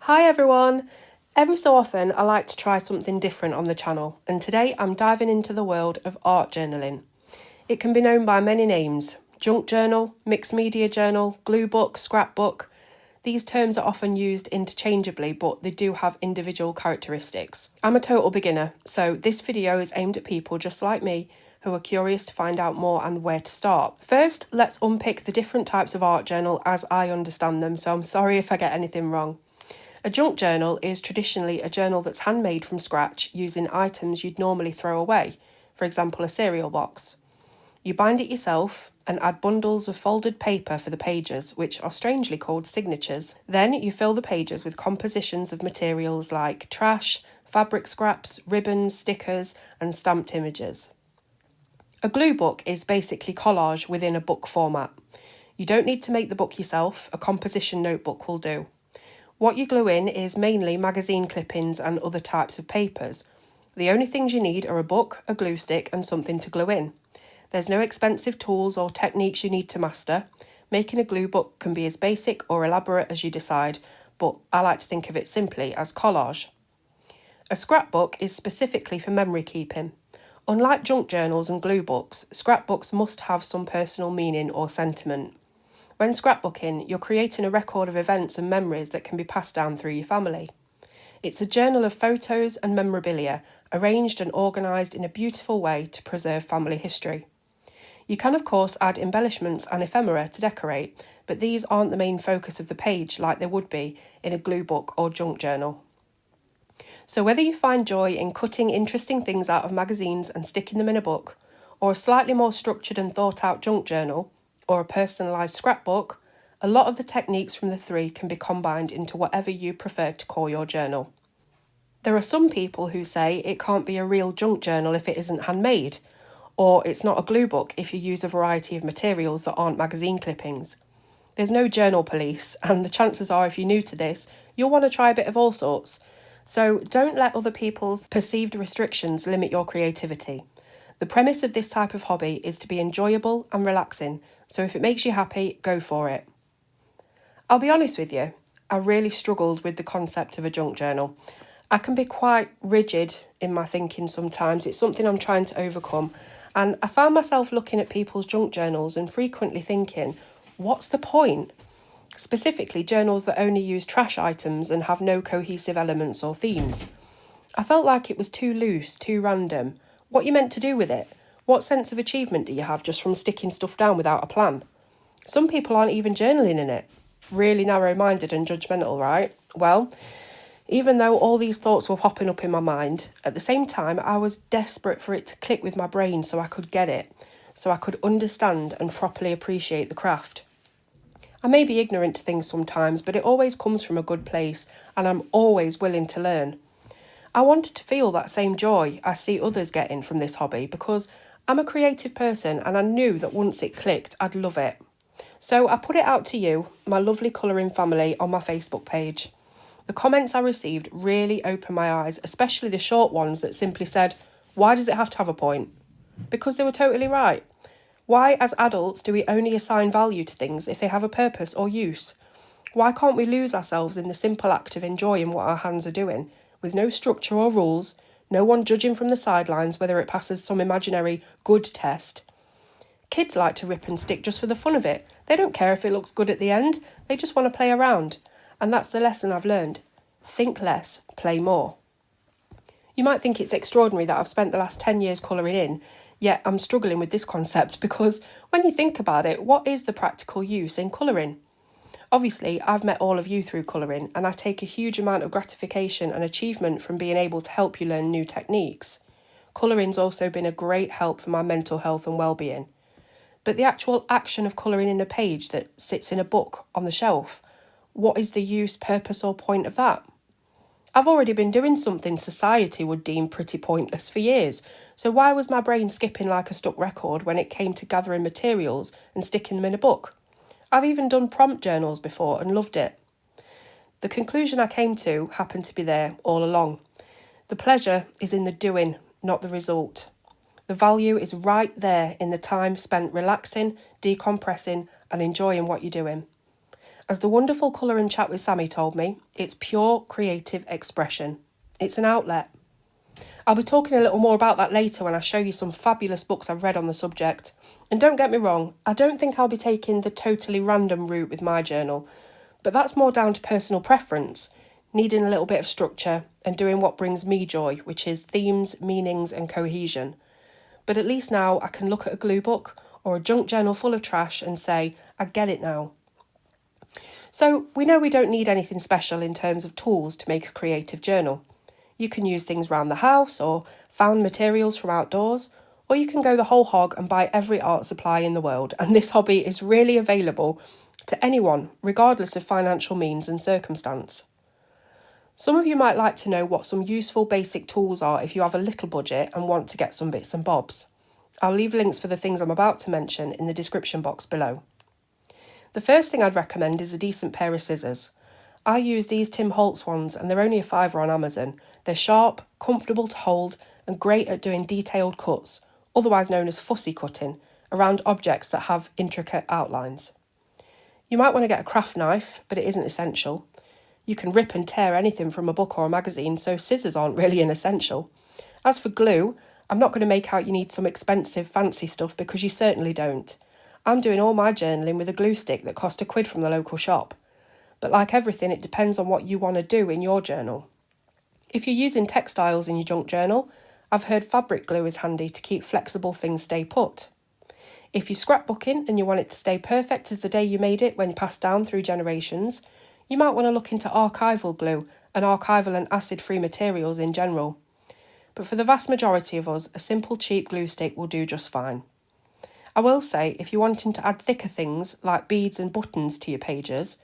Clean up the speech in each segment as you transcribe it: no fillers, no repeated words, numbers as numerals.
Hi everyone! Every so often I like to try something different on the channel, and today I'm diving into the world of art journaling. It can be known by many names: junk journal, mixed media journal, glue book, scrapbook. These terms are often used interchangeably, but they do have individual characteristics. I'm a total beginner, so this video is aimed at people just like me who are curious to find out more and where to start. First, let's unpick the different types of art journal as I understand them, so I'm sorry if I get anything wrong. A junk journal is traditionally a journal that's handmade from scratch using items you'd normally throw away, for example a cereal box. You bind it yourself and add bundles of folded paper for the pages, which are strangely called signatures. Then you fill the pages with compositions of materials like trash, fabric scraps, ribbons, stickers, and stamped images. A glue book is basically collage within a book format. You don't need to make the book yourself, a composition notebook will do. What you glue in is mainly magazine clippings and other types of papers. The only things you need are a book, a glue stick, and something to glue in. There's no expensive tools or techniques you need to master. Making a glue book can be as basic or elaborate as you decide, but I like to think of it simply as collage. A scrapbook is specifically for memory keeping. Unlike junk journals and glue books, scrapbooks must have some personal meaning or sentiment. When scrapbooking, you're creating a record of events and memories that can be passed down through your family. It's a journal of photos and memorabilia, arranged and organised in a beautiful way to preserve family history. You can of course add embellishments and ephemera to decorate, but these aren't the main focus of the page like they would be in a glue book or junk journal. So whether you find joy in cutting interesting things out of magazines and sticking them in a book, or a slightly more structured and thought out junk journal, or a personalised scrapbook, a lot of the techniques from the three can be combined into whatever you prefer to call your journal. There are some people who say it can't be a real junk journal if it isn't handmade, or it's not a glue book if you use a variety of materials that aren't magazine clippings. There's no journal police, and the chances are if you're new to this, you'll want to try a bit of all sorts. So don't let other people's perceived restrictions limit your creativity. The premise of this type of hobby is to be enjoyable and relaxing, so if it makes you happy, go for it. I'll be honest with you, I really struggled with the concept of a junk journal. I can be quite rigid in my thinking sometimes. It's something I'm trying to overcome, and I found myself looking at people's junk journals and frequently thinking, what's the point? Specifically, journals that only use trash items and have no cohesive elements or themes. I felt like it was too loose, too random. What are you meant to do with it? What sense of achievement do you have just from sticking stuff down without a plan? Some people aren't even journaling in it. Really narrow-minded and judgmental, right? Well, even though all these thoughts were popping up in my mind, at the same time I was desperate for it to click with my brain so I could get it, so I could understand and properly appreciate the craft. I may be ignorant to things sometimes, but it always comes from a good place, and I'm always willing to learn. I wanted to feel that same joy I see others getting from this hobby because I'm a creative person and I knew that once it clicked, I'd love it. So I put it out to you, my lovely colouring family, on my Facebook page. The comments I received really opened my eyes, especially the short ones that simply said, "Why does it have to have a point?" Because they were totally right. Why, as adults, do we only assign value to things if they have a purpose or use? Why can't we lose ourselves in the simple act of enjoying what our hands are doing, with no structure or rules, no one judging from the sidelines whether it passes some imaginary good test? Kids like to rip and stick just for the fun of it. They don't care if it looks good at the end, they just want to play around. And that's the lesson I've learned. Think less, play more. You might think it's extraordinary that I've spent the last 10 years colouring in, yet I'm struggling with this concept because when you think about it, what is the practical use in colouring? Obviously, I've met all of you through colouring, and I take a huge amount of gratification and achievement from being able to help you learn new techniques. Colouring's also been a great help for my mental health and well-being. But the actual action of colouring in a page that sits in a book on the shelf, what is the use, purpose or point of that? I've already been doing something society would deem pretty pointless for years, so why was my brain skipping like a stuck record when it came to gathering materials and sticking them in a book? I've even done prompt journals before and loved it. The conclusion I came to happened to be there all along. The pleasure is in the doing, not the result. The value is right there in the time spent relaxing, decompressing and enjoying what you're doing. As the wonderful Colour and Chat with Sammy told me, it's pure creative expression. It's an outlet. I'll be talking a little more about that later when I show you some fabulous books I've read on the subject. And don't get me wrong, I don't think I'll be taking the totally random route with my journal, but that's more down to personal preference, needing a little bit of structure and doing what brings me joy, which is themes, meanings and cohesion. But at least now I can look at a glue book or a junk journal full of trash and say, I get it now. So we know we don't need anything special in terms of tools to make a creative journal. You can use things around the house or found materials from outdoors, or you can go the whole hog and buy every art supply in the world. And this hobby is really available to anyone, regardless of financial means and circumstance. Some of you might like to know what some useful basic tools are if you have a little budget and want to get some bits and bobs. I'll leave links for the things I'm about to mention in the description box below. The first thing I'd recommend is a decent pair of scissors. I use these Tim Holtz ones and they're only a £5 on Amazon. They're sharp, comfortable to hold and great at doing detailed cuts, otherwise known as fussy cutting, around objects that have intricate outlines. You might want to get a craft knife, but it isn't essential. You can rip and tear anything from a book or a magazine, so scissors aren't really an essential. As for glue, I'm not going to make out you need some expensive fancy stuff because you certainly don't. I'm doing all my journaling with a glue stick that cost £1 from the local shop. But like everything, it depends on what you want to do in your journal. If you're using textiles in your junk journal, I've heard fabric glue is handy to keep flexible things stay put. If you're scrapbooking and you want it to stay perfect as the day you made it when passed down through generations, you might want to look into archival glue and archival and acid-free materials in general. But for the vast majority of us, a simple cheap glue stick will do just fine. I will say, if you're wanting to add thicker things like beads and buttons to your pages,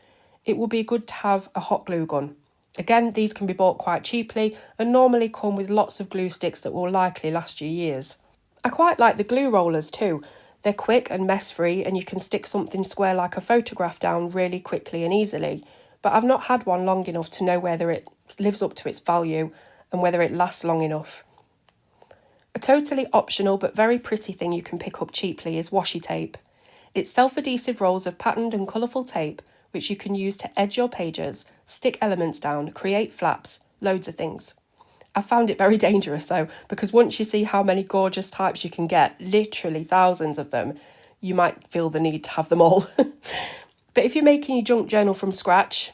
it will be good to have a hot glue gun. Again, these can be bought quite cheaply and normally come with lots of glue sticks that will likely last you years. I quite like the glue rollers too. They're quick and mess-free and you can stick something square like a photograph down really quickly and easily, but I've not had one long enough to know whether it lives up to its value and whether it lasts long enough. A totally optional but very pretty thing you can pick up cheaply is washi tape. It's self-adhesive rolls of patterned and colourful tape which you can use to edge your pages, stick elements down, create flaps, loads of things. I found it very dangerous though, because once you see how many gorgeous types you can get, literally thousands of them, you might feel the need to have them all. But if you're making your junk journal from scratch,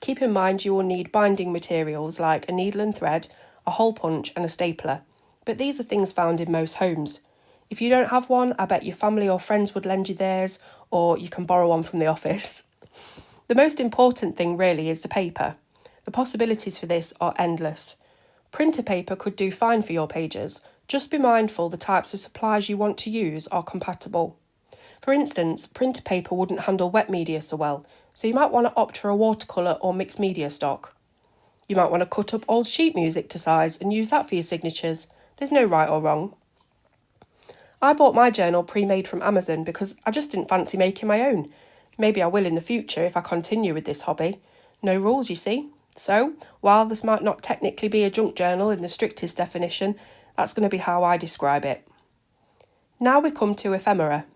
keep in mind you will need binding materials like a needle and thread, a hole punch and a stapler. But these are things found in most homes. If you don't have one, I bet your family or friends would lend you theirs, or you can borrow one from the office. The most important thing really is the paper. The possibilities for this are endless. Printer paper could do fine for your pages. Just be mindful the types of supplies you want to use are compatible. For instance, printer paper wouldn't handle wet media so well, so you might want to opt for a watercolour or mixed media stock. You might want to cut up old sheet music to size and use that for your signatures. There's no right or wrong. I bought my journal pre-made from Amazon because I just didn't fancy making my own. Maybe I will in the future if I continue with this hobby. No rules, you see. So, while this might not technically be a junk journal in the strictest definition, that's going to be how I describe it. Now we come to ephemera.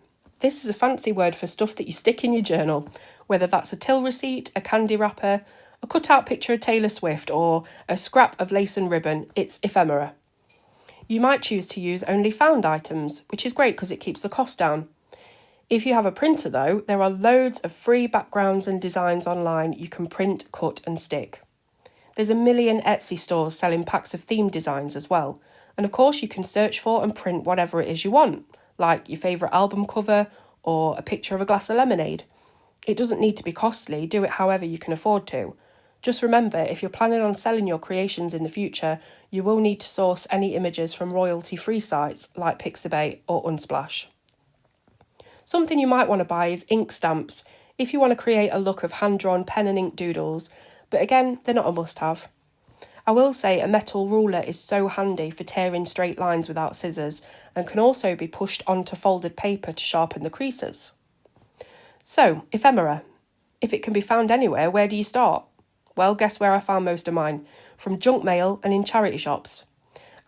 This is a fancy word for stuff that you stick in your journal, whether that's a till receipt, a candy wrapper, a cut-out picture of Taylor Swift, or a scrap of lace and ribbon. It's ephemera. You might choose to use only found items, which is great because it keeps the cost down. If you have a printer though, there are loads of free backgrounds and designs online you can print, cut and stick. There's a million Etsy stores selling packs of theme designs as well. And of course you can search for and print whatever it is you want, like your favourite album cover or a picture of a glass of lemonade. It doesn't need to be costly, do it however you can afford to. Just remember, if you're planning on selling your creations in the future, you will need to source any images from royalty-free sites like Pixabay or Unsplash. Something you might want to buy is ink stamps if you want to create a look of hand-drawn pen and ink doodles, but again, they're not a must-have. I will say a metal ruler is so handy for tearing straight lines without scissors and can also be pushed onto folded paper to sharpen the creases. So, ephemera. If it can be found anywhere, where do you start? Well, guess where I found most of mine? From junk mail and in charity shops.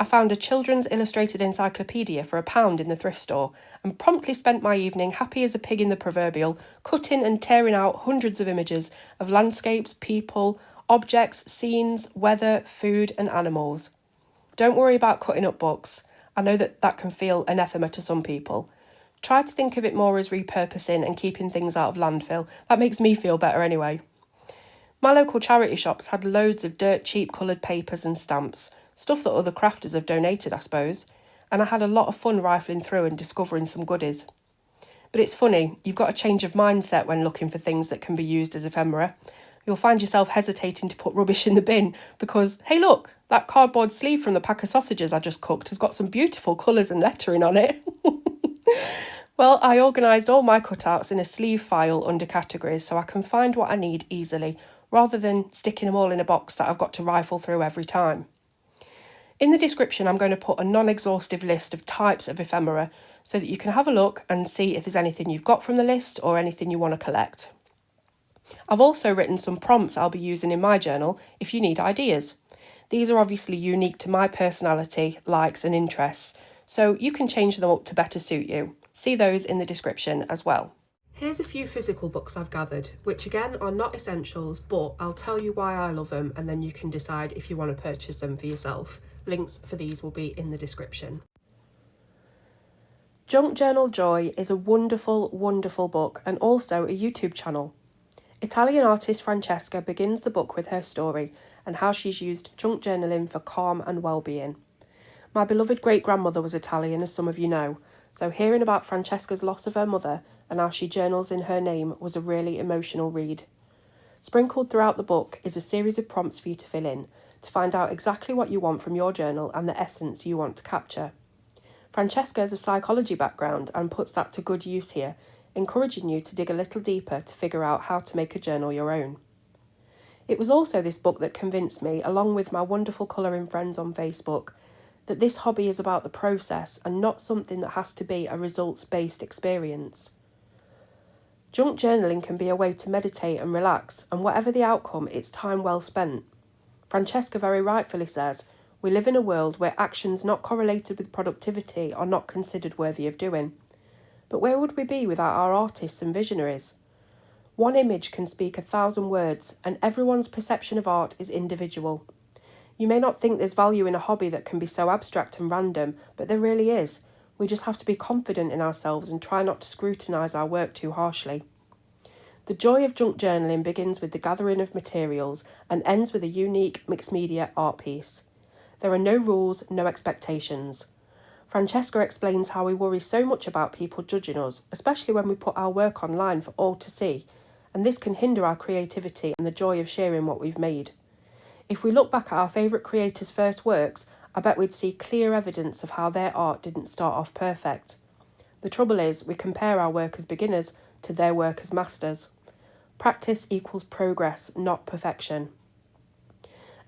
I found a children's illustrated encyclopedia for £1 in the thrift store and promptly spent my evening happy as a pig in the proverbial, cutting and tearing out hundreds of images of landscapes, people, objects, scenes, weather, food and animals. Don't worry about cutting up books. I know that can feel anathema to some people. Try to think of it more as repurposing and keeping things out of landfill. That makes me feel better anyway. My local charity shops had loads of dirt cheap coloured papers and stamps, stuff that other crafters have donated, I suppose, and I had a lot of fun rifling through and discovering some goodies. But it's funny, you've got a change of mindset when looking for things that can be used as ephemera. You'll find yourself hesitating to put rubbish in the bin because, hey look, that cardboard sleeve from the pack of sausages I just cooked has got some beautiful colours and lettering on it. Well, I organised all my cutouts in a sleeve file under categories so I can find what I need easily, rather than sticking them all in a box that I've got to rifle through every time. In the description, I'm going to put a non-exhaustive list of types of ephemera so that you can have a look and see if there's anything you've got from the list or anything you want to collect. I've also written some prompts I'll be using in my journal if you need ideas. These are obviously unique to my personality, likes and interests, so you can change them up to better suit you. See those in the description as well. Here's a few physical books I've gathered, which again are not essentials, but I'll tell you why I love them and then you can decide if you want to purchase them for yourself. Links for these will be in the description. Junk Journal Joy is a wonderful, wonderful book and also a YouTube channel. Italian artist Francesca begins the book with her story and how she's used junk journaling for calm and well-being. My beloved great-grandmother was Italian, as some of you know, so hearing about Francesca's loss of her mother and how she journals in her name was a really emotional read. Sprinkled throughout the book is a series of prompts for you to fill in to find out exactly what you want from your journal and the essence you want to capture. Francesca has a psychology background and puts that to good use here, encouraging you to dig a little deeper to figure out how to make a journal your own. It was also this book that convinced me, along with my wonderful colouring friends on Facebook, that this hobby is about the process and not something that has to be a results-based experience. Junk journaling can be a way to meditate and relax, and whatever the outcome, it's time well spent. Francesca very rightfully says, we live in a world where actions not correlated with productivity are not considered worthy of doing. But where would we be without our artists and visionaries? One image can speak 1,000 words, and everyone's perception of art is individual. You may not think there's value in a hobby that can be so abstract and random, but there really is. We just have to be confident in ourselves and try not to scrutinise our work too harshly. The joy of junk journaling begins with the gathering of materials and ends with a unique mixed media art piece. There are no rules, no expectations. Francesca explains how we worry so much about people judging us, especially when we put our work online for all to see, and this can hinder our creativity and the joy of sharing what we've made. If we look back at our favourite creators' first works, I bet we'd see clear evidence of how their art didn't start off perfect. The trouble is, we compare our work as beginners to their work as masters. Practice equals progress, not perfection.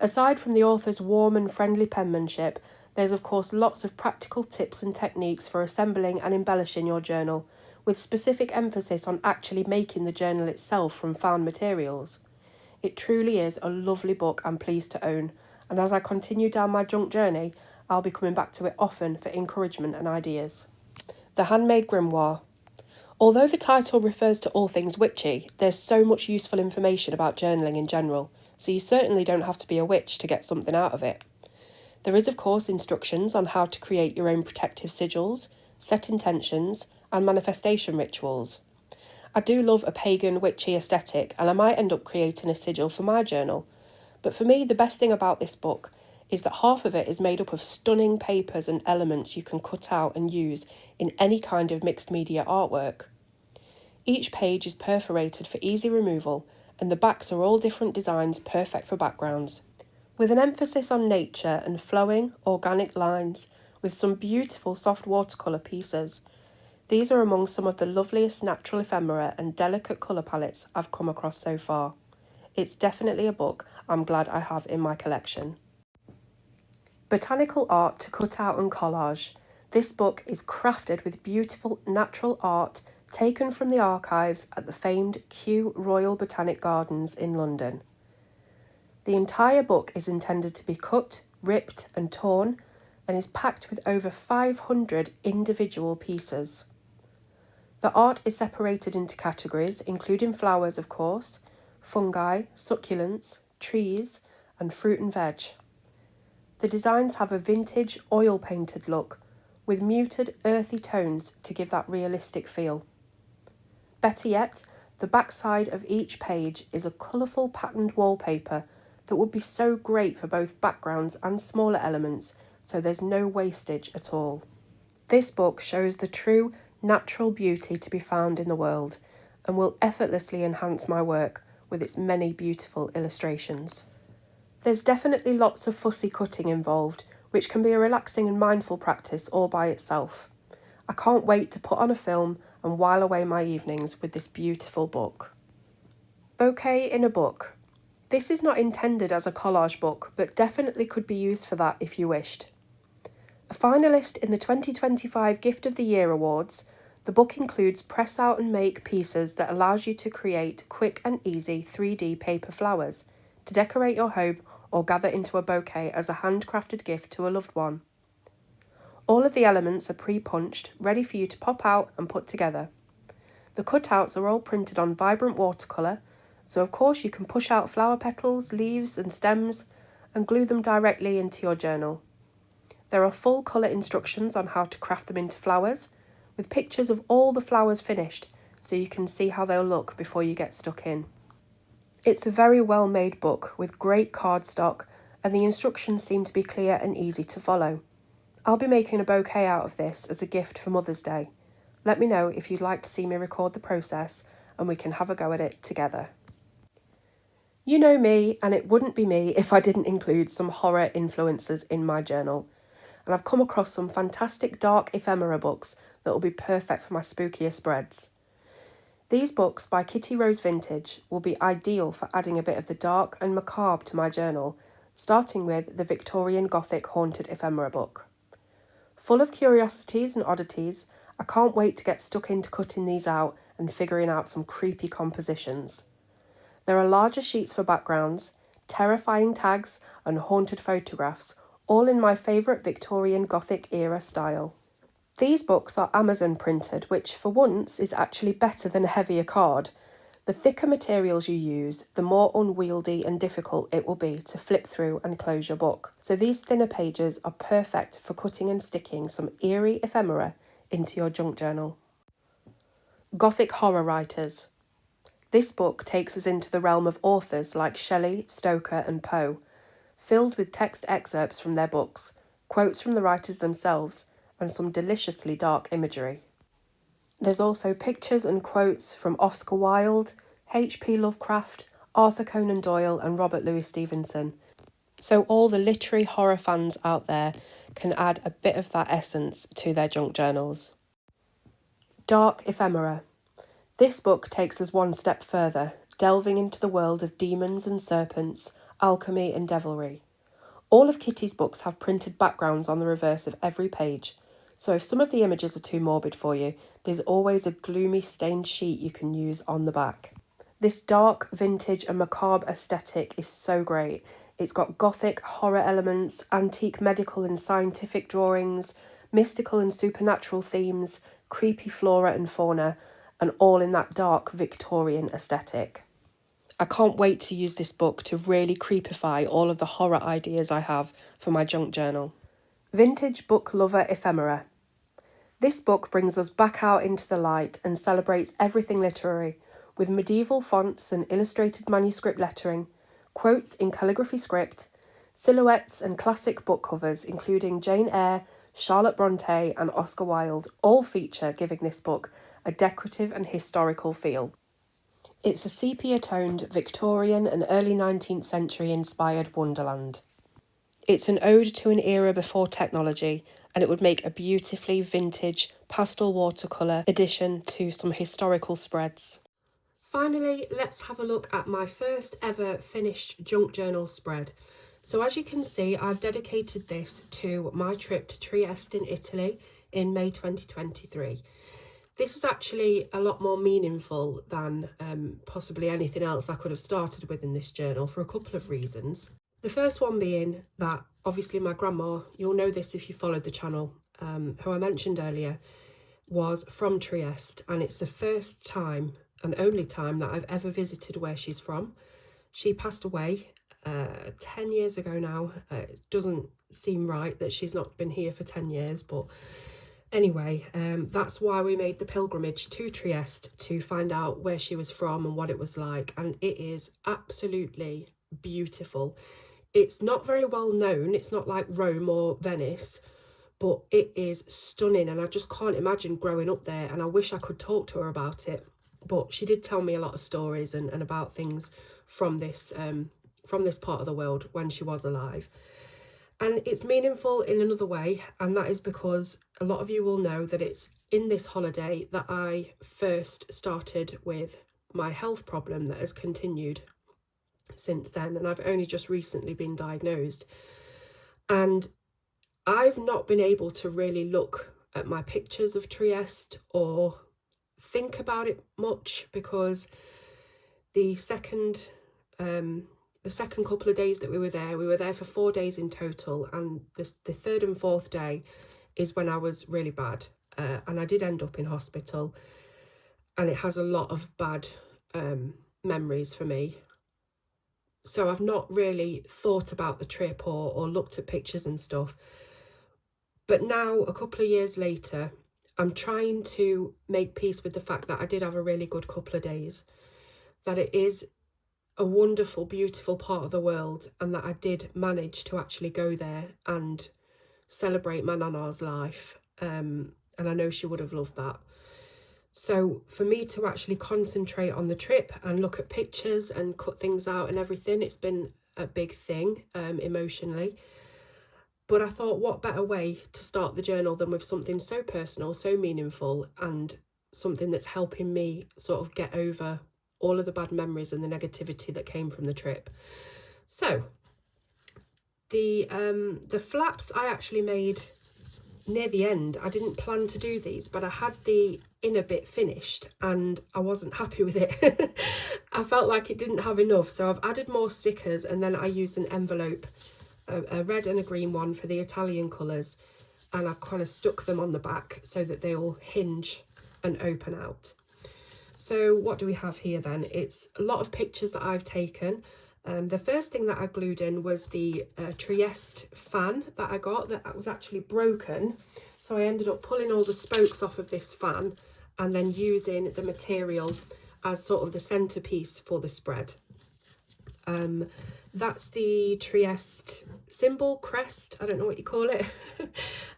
Aside from the author's warm and friendly penmanship, there's of course lots of practical tips and techniques for assembling and embellishing your journal, with specific emphasis on actually making the journal itself from found materials. It truly is a lovely book I'm pleased to own, and as I continue down my junk journey, I'll be coming back to it often for encouragement and ideas. The Handmade Grimoire. Although the title refers to all things witchy, there's so much useful information about journaling in general, so you certainly don't have to be a witch to get something out of it. There is of course instructions on how to create your own protective sigils, set intentions, and manifestation rituals. I do love a pagan, witchy aesthetic, and I might end up creating a sigil for my journal. But for me, the best thing about this book is that half of it is made up of stunning papers and elements you can cut out and use in any kind of mixed media artwork. Each page is perforated for easy removal, and the backs are all different designs perfect for backgrounds. With an emphasis on nature and flowing, organic lines, with some beautiful soft watercolour pieces. These are among some of the loveliest natural ephemera and delicate colour palettes I've come across so far. It's definitely a book I'm glad I have in my collection. Botanical Art to Cut Out and Collage. This book is crafted with beautiful natural art taken from the archives at the famed Kew Royal Botanic Gardens in London. The entire book is intended to be cut, ripped and torn, and is packed with over 500 individual pieces. The art is separated into categories, including flowers, of course, fungi, succulents, trees, and fruit and veg. The designs have a vintage, oil-painted look, with muted, earthy tones to give that realistic feel. Better yet, the backside of each page is a colourful patterned wallpaper that would be so great for both backgrounds and smaller elements, so there's no wastage at all. This book shows the true natural beauty to be found in the world and will effortlessly enhance my work with its many beautiful illustrations. There's definitely lots of fussy cutting involved, which can be a relaxing and mindful practice all by itself. I can't wait to put on a film and while away my evenings with this beautiful book. Bouquet in a book. This is not intended as a collage book, but definitely could be used for that if you wished. A finalist in the 2025 Gift of the Year Awards, the book includes press out and make pieces that allows you to create quick and easy 3D paper flowers to decorate your home or gather into a bouquet as a handcrafted gift to a loved one. All of the elements are pre-punched, ready for you to pop out and put together. The cutouts are all printed on vibrant watercolour, so of course you can push out flower petals, leaves and stems and glue them directly into your journal. There are full colour instructions on how to craft them into flowers, with pictures of all the flowers finished, so you can see how they'll look before you get stuck in. It's a very well made book with great cardstock, and the instructions seem to be clear and easy to follow. I'll be making a bouquet out of this as a gift for Mother's Day. Let me know if you'd like to see me record the process and we can have a go at it together. You know me, and it wouldn't be me if I didn't include some horror influences in my journal. And I've come across some fantastic dark ephemera books that will be perfect for my spookier spreads. These books by Kitty Rose Vintage will be ideal for adding a bit of the dark and macabre to my journal, starting with the Victorian Gothic Haunted Ephemera book. Full of curiosities and oddities, I can't wait to get stuck into cutting these out and figuring out some creepy compositions. There are larger sheets for backgrounds, terrifying tags and haunted photographs, all in my favourite Victorian Gothic era style. These books are Amazon printed, which for once is actually better than a heavier card. The thicker materials you use, the more unwieldy and difficult it will be to flip through and close your book. So these thinner pages are perfect for cutting and sticking some eerie ephemera into your junk journal. Gothic horror writers. This book takes us into the realm of authors like Shelley, Stoker and Poe, filled with text excerpts from their books, quotes from the writers themselves, and some deliciously dark imagery. There's also pictures and quotes from Oscar Wilde, H.P. Lovecraft, Arthur Conan Doyle and Robert Louis Stevenson. So all the literary horror fans out there can add a bit of that essence to their junk journals. Dark ephemera. This book takes us one step further, delving into the world of demons and serpents, alchemy and devilry. All of Kitty's books have printed backgrounds on the reverse of every page, so if some of the images are too morbid for you, there's always a gloomy stained sheet you can use on the back. This dark, vintage and macabre aesthetic is so great. It's got gothic horror elements, antique medical and scientific drawings, mystical and supernatural themes, creepy flora and fauna, and all in that dark Victorian aesthetic. I can't wait to use this book to really creepify all of the horror ideas I have for my junk journal. Vintage book lover ephemera. This book brings us back out into the light and celebrates everything literary, with medieval fonts and illustrated manuscript lettering, quotes in calligraphy script, silhouettes and classic book covers including Jane Eyre, Charlotte Bronte and Oscar Wilde all feature, giving this book a decorative and historical feel. It's a sepia-toned Victorian and early 19th century inspired wonderland. It's an ode to an era before technology, and it would make a beautifully vintage pastel watercolour addition to some historical spreads. Finally, let's have a look at my first ever finished junk journal spread. So as you can see, I've dedicated this to my trip to Trieste in Italy in May 2023. This is actually a lot more meaningful than possibly anything else I could have started with in this journal for a couple of reasons. The first one being that obviously my grandma, you'll know this if you followed the channel, who I mentioned earlier, was from Trieste, and it's the first time and only time that I've ever visited where she's from. She passed away 10 years ago now. It doesn't seem right that she's not been here for 10 years, but anyway, that's why we made the pilgrimage to Trieste, to find out where she was from and what it was like, and it is absolutely beautiful. It's not very well known, it's not like Rome or Venice, but it is stunning, and I just can't imagine growing up there, and I wish I could talk to her about it. But she did tell me a lot of stories and about things from this part of the world when she was alive. And it's meaningful in another way, and that is because a lot of you will know that it's in this holiday that I first started with my health problem that has continued since then, and I've only just recently been diagnosed. And I've not been able to really look at my pictures of Trieste or think about it much, because the second couple of days that we were there for 4 days in total, and the third and fourth day is when I was really bad, and I did end up in hospital, and it has a lot of bad memories for me. So I've not really thought about the trip or looked at pictures and stuff. But now, a couple of years later, I'm trying to make peace with the fact that I did have a really good couple of days, that it is a wonderful, beautiful part of the world, and that I did manage to actually go there and celebrate my nana's life. And I know she would have loved that. So for me to actually concentrate on the trip and look at pictures and cut things out and everything, it's been a big thing emotionally. But I thought, what better way to start the journal than with something so personal, so meaningful, and something that's helping me sort of get over all of the bad memories and the negativity that came from the trip. So the flaps I actually made near the end. I didn't plan to do these, but I had the inner bit finished and I wasn't happy with it. I felt like it didn't have enough, so I've added more stickers, and then I used an envelope, a red and a green one for the Italian colours, and I've kind of stuck them on the back so that they all hinge and open out. So what do we have here then? It's a lot of pictures that I've taken. The first thing that I glued in was the Trieste fan that I got that was actually broken. So I ended up pulling all the spokes off of this fan and then using the material as sort of the centerpiece for the spread. That's the Trieste symbol, crest, I don't know what you call it.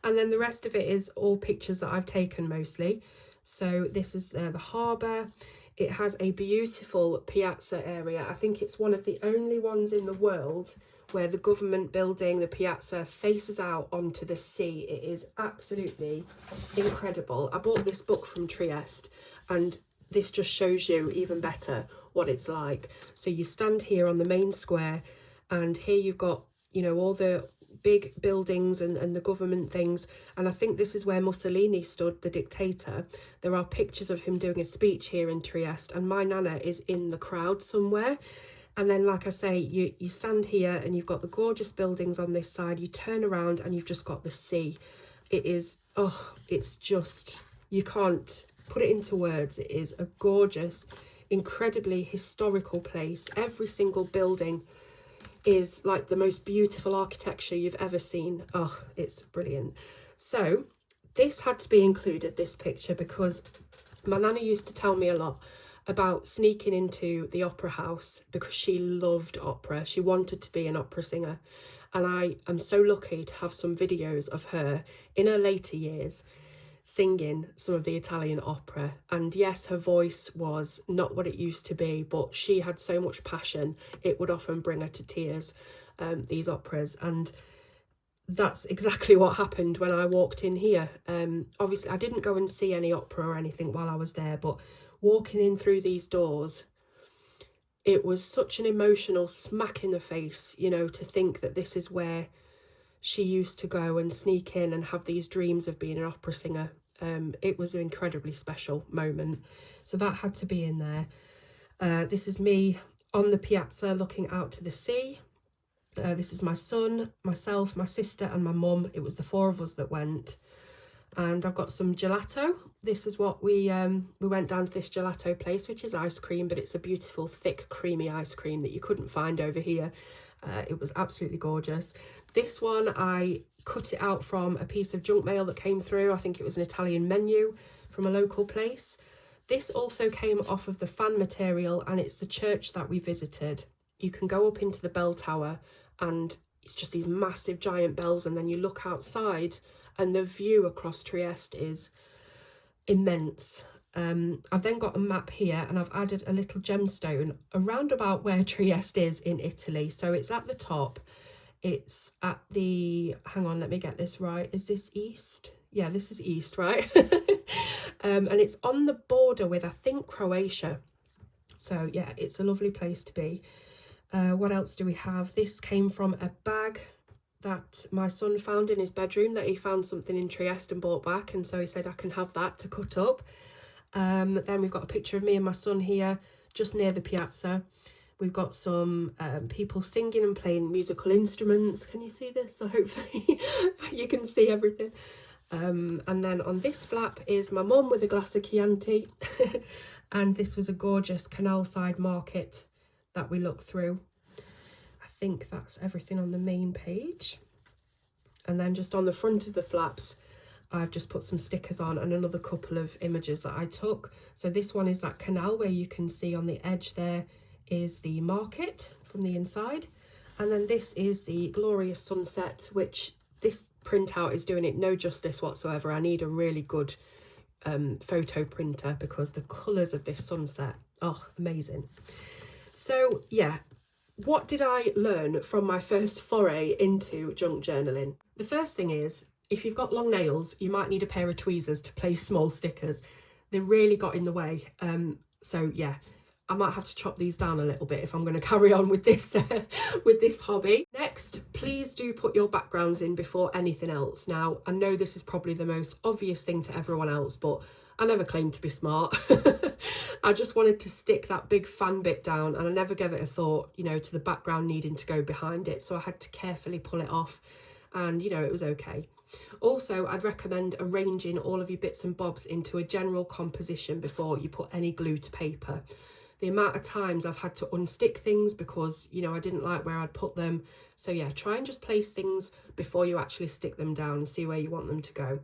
And then the rest of it is all pictures that I've taken mostly. So this is the harbour. It has a beautiful piazza area. I think it's one of the only ones in the world where the government building, the piazza, faces out onto the sea. It is absolutely incredible. I bought this book from Trieste, and this just shows you even better what it's like. So you stand here on the main square, and here you've got, you know, all the big buildings and the government things, and I think this is where Mussolini stood, the dictator. There are pictures of him doing a speech here in Trieste, and my nana is in the crowd somewhere. And then, like I say, you stand here and you've got the gorgeous buildings on this side, you turn around and you've just got the sea. It is, oh, it's just, you can't put it into words. It is a gorgeous, incredibly historical place. Every single building is like the most beautiful architecture you've ever seen. Oh, it's brilliant. So this had to be included, this picture, because my nana used to tell me a lot about sneaking into the opera house because she loved opera. She wanted to be an opera singer. And I am so lucky to have some videos of her in her later years singing some of the Italian opera. And yes, her voice was not what it used to be, but she had so much passion, it would often bring her to tears, these operas. And that's exactly what happened when I walked in here. Obviously, I didn't go and see any opera or anything while I was there, but walking in through these doors, it was such an emotional smack in the face, you know, to think that this is where she used to go and sneak in and have these dreams of being an opera singer. It was an incredibly special moment. So that had to be in there. This is me on the piazza looking out to the sea. This is my son, myself, my sister and my mum. It was the 4 of us that went. And I've got some gelato. This is what we went down to this gelato place, which is ice cream, but it's a beautiful, thick, creamy ice cream that you couldn't find over here. It was absolutely gorgeous. This one, I cut it out from a piece of junk mail that came through. I think it was an Italian menu from a local place. This also came off of the fan material, and it's the church that we visited. You can go up into the bell tower, and it's just these massive giant bells, and then you look outside and the view across Trieste is immense. I've then got a map here, and I've added a little gemstone around about where Trieste is in Italy. So it's at the top. It's at the, hang on, let me get this right. Is this east? Yeah, this is east, right? And it's on the border with, I think, Croatia. So yeah, it's a lovely place to be. What else do we have? This came from a bag that my son found in his bedroom, that he found something in Trieste and brought back, and so he said I can have that to cut up. Then we've got a picture of me and my son here just near the piazza. We've got some people singing and playing musical instruments. Can you see this? So hopefully you can see everything. And then on this flap is my mum with a glass of Chianti. And this was a gorgeous canal side market that we looked through. I think that's everything on the main page. And then just on the front of the flaps, I've just put some stickers on and another couple of images that I took. So this one is that canal where you can see on the edge there is the market from the inside. And then this is the glorious sunset, which this printout is doing it no justice whatsoever. I need a really good photo printer because the colours of this sunset, oh, amazing. So yeah, what did I learn from my first foray into junk journaling? The first thing is, if you've got long nails, you might need a pair of tweezers to place small stickers. They really got in the way. So yeah, I might have to chop these down a little bit if I'm going to carry on with this with this hobby. Next, please do put your backgrounds in before anything else. Now, I know this is probably the most obvious thing to everyone else, but I never claimed to be smart. I just wanted to stick that big fan bit down, and I never gave it a thought, you know, to the background needing to go behind it. So I had to carefully pull it off, and, you know, it was okay. Also, I'd recommend arranging all of your bits and bobs into a general composition before you put any glue to paper. The amount of times I've had to unstick things because, you know, I didn't like where I'd put them. So yeah, try and just place things before you actually stick them down and see where you want them to go.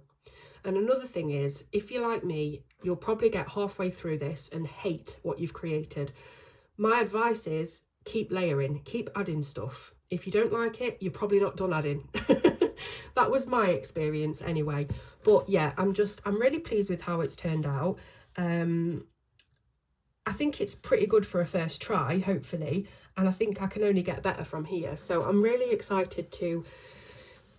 And another thing is, if you're like me, you'll probably get halfway through this and hate what you've created. My advice is keep layering, keep adding stuff. If you don't like it, you're probably not done adding. That was my experience anyway. But yeah, I'm really pleased with how it's turned out. I think it's pretty good for a first try, hopefully, and I think I can only get better from here. So I'm really excited to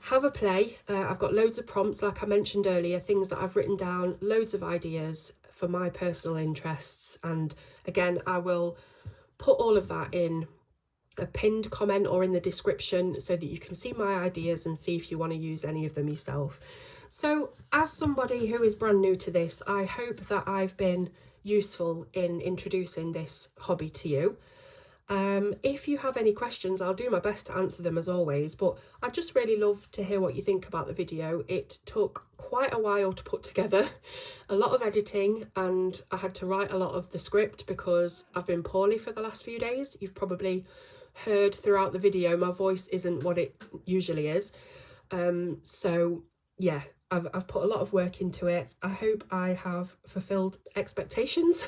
have a play. I've got loads of prompts, like I mentioned earlier, things that I've written down, loads of ideas for my personal interests. And again, I will put all of that in a pinned comment or in the description so that you can see my ideas and see if you want to use any of them yourself. So as somebody who is brand new to this, I hope that I've been useful in introducing this hobby to you. If you have any questions, I'll do my best to answer them as always, but I'd just really love to hear what you think about the video. It took quite a while to put together, a lot of editing, and I had to write a lot of the script because I've been poorly for the last few days. You've probably heard throughout the video my voice isn't what it usually is. So yeah, I've put a lot of work into it. I hope I have fulfilled expectations.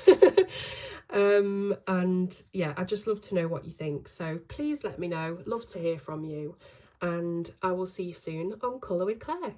And yeah, I'd just love to know what you think. So please let me know. Love to hear from you. And I will see you soon on Colour with Claire.